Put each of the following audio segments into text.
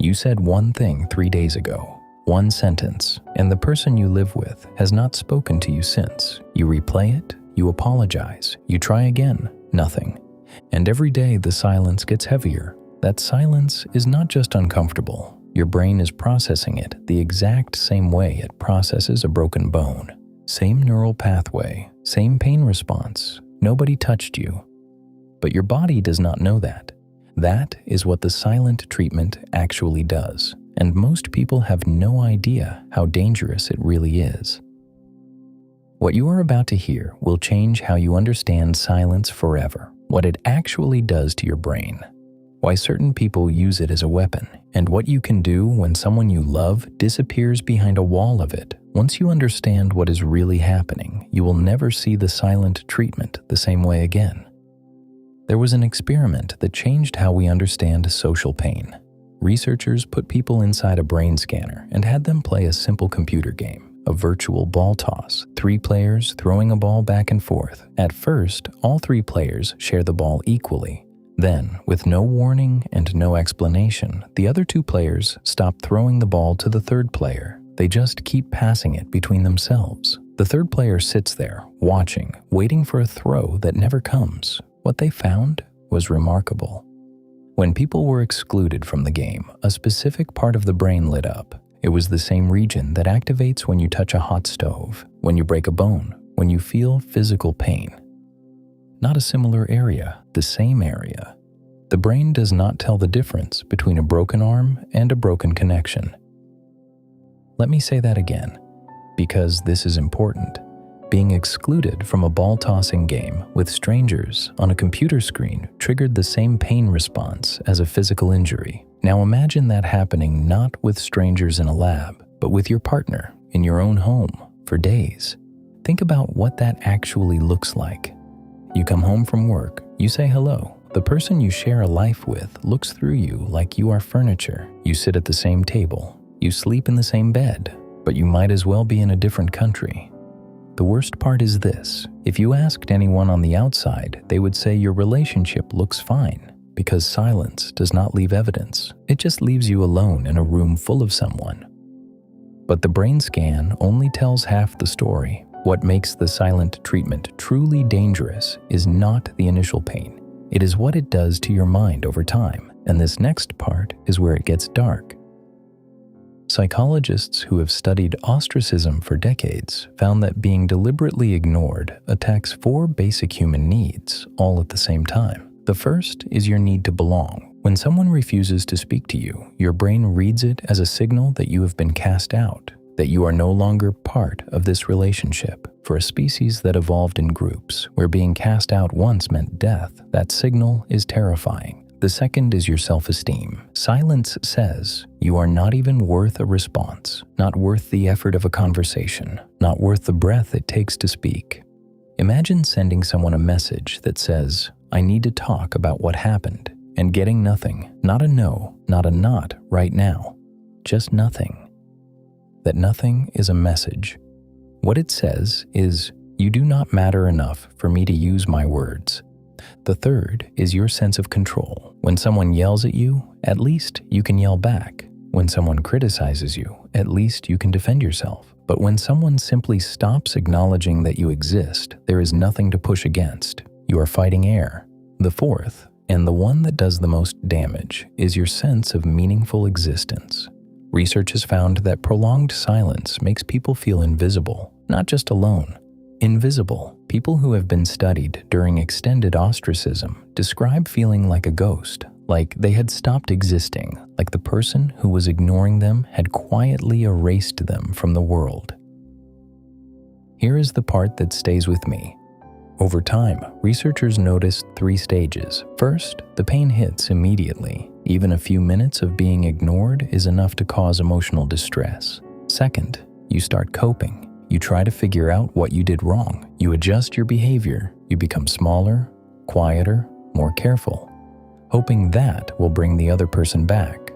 You said one thing 3 days ago, one sentence, and the person you live with has not spoken to you since. You replay it, you apologize, you try again, nothing. And every day the silence gets heavier. That silence is not just uncomfortable. Your brain is processing it the exact same way it processes a broken bone. Same neural pathway, same pain response. Nobody touched you. But your body does not know that. That is what the silent treatment actually does, and most people have no idea how dangerous it really is. What you are about to hear will change how you understand silence forever, what it actually does to your brain, why certain people use it as a weapon, and what you can do when someone you love disappears behind a wall of it. Once you understand what is really happening, you will never see the silent treatment the same way again. There was an experiment that changed how we understand social pain. Researchers put people inside a brain scanner and had them play a simple computer game, a virtual ball toss, 3 players throwing a ball back and forth. At first, all 3 players share the ball equally. Then, with no warning and no explanation, the other 2 players stop throwing the ball to the 3rd player. They just keep passing it between themselves. The 3rd player sits there, watching, waiting for a throw that never comes. What they found was remarkable. When people were excluded from the game, a specific part of the brain lit up. It was the same region that activates when you touch a hot stove, when you break a bone, when you feel physical pain. Not a similar area, the same area. The brain does not tell the difference between a broken arm and a broken connection. Let me say that again, because this is important. Being excluded from a ball-tossing game with strangers on a computer screen triggered the same pain response as a physical injury. Now imagine that happening not with strangers in a lab, but with your partner in your own home for days. Think about what that actually looks like. You come home from work, you say hello. The person you share a life with looks through you like you are furniture. You sit at the same table. You sleep in the same bed, but you might as well be in a different country. The worst part is this: if you asked anyone on the outside, they would say your relationship looks fine, because silence does not leave evidence. It just leaves you alone in a room full of someone. But the brain scan only tells half the story. What makes the silent treatment truly dangerous is not the initial pain. It is what it does to your mind over time, and this next part is where it gets dark. Psychologists who have studied ostracism for decades found that being deliberately ignored attacks 4 basic human needs all at the same time. The first is your need to belong. When someone refuses to speak to you, your brain reads it as a signal that you have been cast out, that you are no longer part of this relationship. For a species that evolved in groups, where being cast out once meant death, that signal is terrifying. The second is your self-esteem. Silence says you are not even worth a response, not worth the effort of a conversation, not worth the breath it takes to speak. Imagine sending someone a message that says, "I need to talk about what happened," and getting nothing, not a no, not a not right now, just nothing. That nothing is a message. What it says is, "You do not matter enough for me to use my words." The third is your sense of control. When someone yells at you, at least you can yell back. When someone criticizes you, at least you can defend yourself. But when someone simply stops acknowledging that you exist, there is nothing to push against. You are fighting air. The fourth, and the one that does the most damage, is your sense of meaningful existence. Research has found that prolonged silence makes people feel invisible, not just alone. Invisible. People who have been studied during extended ostracism describe feeling like a ghost, like they had stopped existing, like the person who was ignoring them had quietly erased them from the world. Here is the part that stays with me. Over time, researchers noticed 3 stages. First, the pain hits immediately. Even a few minutes of being ignored is enough to cause emotional distress. Second, you start coping. You try to figure out what you did wrong. You adjust your behavior. You become smaller, quieter, more careful, hoping that will bring the other person back.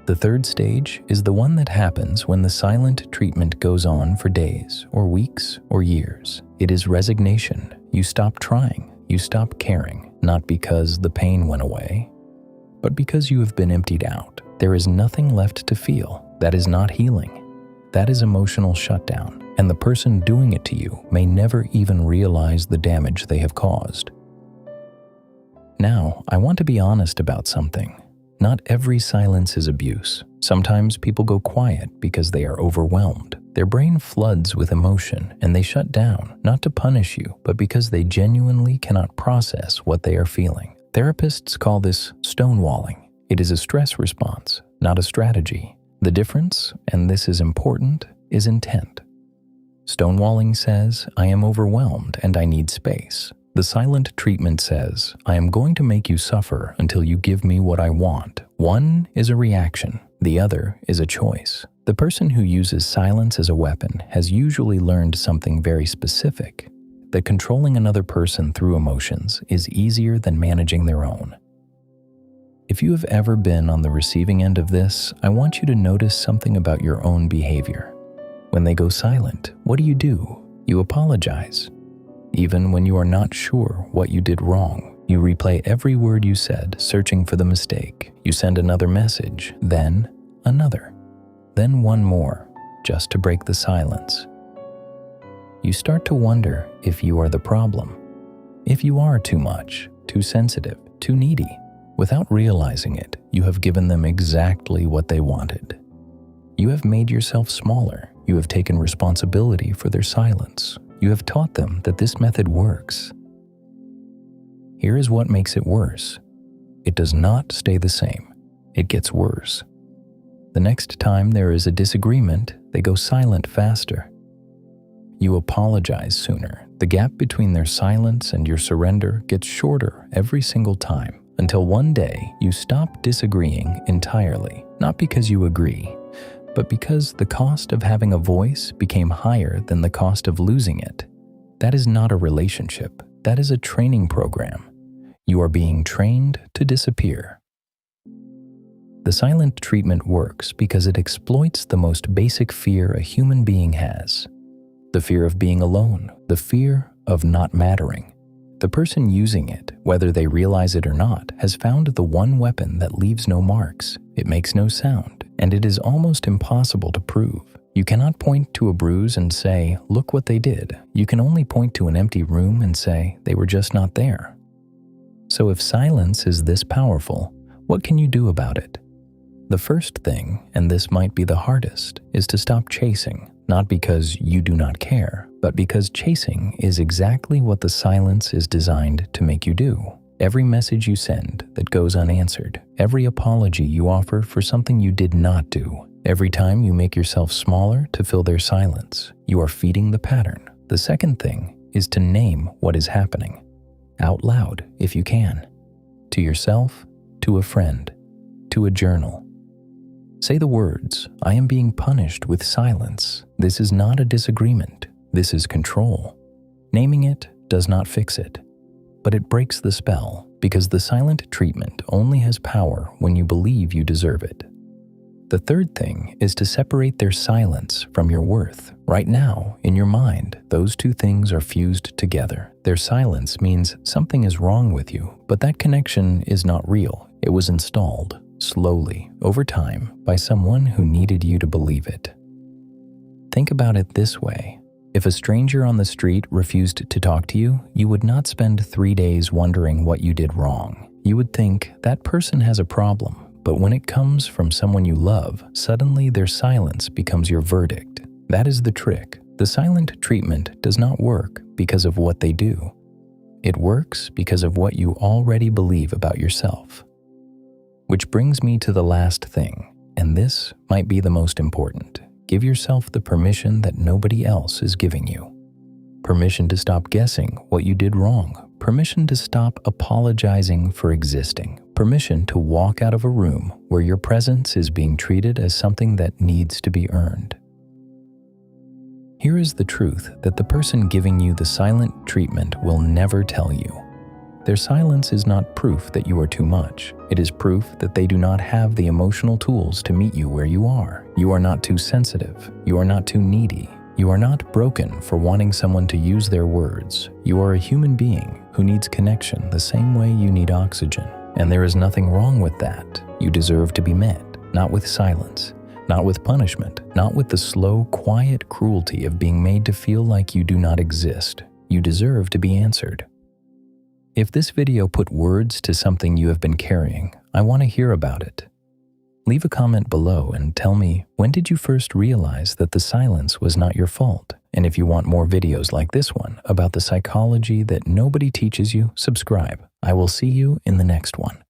The third stage is the one that happens when the silent treatment goes on for days or weeks or years. It is resignation. You stop trying. You stop caring, not because the pain went away, but because you have been emptied out. There is nothing left to feel. That is not healing. That is emotional shutdown, and the person doing it to you may never even realize the damage they have caused. Now, I want to be honest about something. Not every silence is abuse. Sometimes people go quiet because they are overwhelmed. Their brain floods with emotion and they shut down, not to punish you, but because they genuinely cannot process what they are feeling. Therapists call this stonewalling. It is a stress response, not a strategy. The difference, and this is important, is intent. Stonewalling says, I am overwhelmed and I need space. The silent treatment says, I am going to make you suffer until you give me what I want. One is a reaction, the other is a choice. The person who uses silence as a weapon has usually learned something very specific, that controlling another person through emotions is easier than managing their own. If you have ever been on the receiving end of this, I want you to notice something about your own behavior. When they go silent, what do? You apologize. Even when you are not sure what you did wrong, you replay every word you said, searching for the mistake. You send another message, then another, then one more, just to break the silence. You start to wonder if you are the problem, if you are too much, too sensitive, too needy. Without realizing it, you have given them exactly what they wanted. You have made yourself smaller. You have taken responsibility for their silence. You have taught them that this method works. Here is what makes it worse. It does not stay the same. It gets worse. The next time there is a disagreement, they go silent faster. You apologize sooner. The gap between their silence and your surrender gets shorter every single time, until one day you stop disagreeing entirely, not because you agree, but because the cost of having a voice became higher than the cost of losing it. That is not a relationship. That is a training program. You are being trained to disappear. The silent treatment works because it exploits the most basic fear a human being has. The fear of being alone, the fear of not mattering. The person using it, whether they realize it or not, has found the one weapon that leaves no marks. It makes no sound, and it is almost impossible to prove. You cannot point to a bruise and say, look what they did. You can only point to an empty room and say, they were just not there. So if silence is this powerful, what can you do about it? The first thing, and this might be the hardest, is to stop chasing, not because you do not care, but because chasing is exactly what the silence is designed to make you do. Every message you send that goes unanswered, every apology you offer for something you did not do, every time you make yourself smaller to fill their silence, you are feeding the pattern. The second thing is to name what is happening, out loud if you can, to yourself, to a friend, to a journal. Say the words, I am being punished with silence. This is not a disagreement. This is control. Naming it does not fix it, but it breaks the spell because the silent treatment only has power when you believe you deserve it. The third thing is to separate their silence from your worth. Right now, in your mind, those two things are fused together. Their silence means something is wrong with you, but that connection is not real. It was installed slowly, over time, by someone who needed you to believe it. Think about it this way. If a stranger on the street refused to talk to you, you would not spend 3 days wondering what you did wrong. You would think, that person has a problem. But when it comes from someone you love, suddenly their silence becomes your verdict. That is the trick. The silent treatment does not work because of what they do. It works because of what you already believe about yourself. Which brings me to the last thing, and this might be the most important. Give yourself the permission that nobody else is giving you. Permission to stop guessing what you did wrong. Permission to stop apologizing for existing. Permission to walk out of a room where your presence is being treated as something that needs to be earned. Here is the truth that the person giving you the silent treatment will never tell you. Their silence is not proof that you are too much. It is proof that they do not have the emotional tools to meet you where you are. You are not too sensitive. You are not too needy. You are not broken for wanting someone to use their words. You are a human being who needs connection the same way you need oxygen. And there is nothing wrong with that. You deserve to be met. not with silence, not with punishment, not with the slow, quiet cruelty of being made to feel like you do not exist. You deserve to be answered. If this video put words to something you have been carrying, I want to hear about it. Leave a comment below and tell me, when did you first realize that the silence was not your fault? And if you want more videos like this one about the psychology that nobody teaches you, subscribe. I will see you in the next one.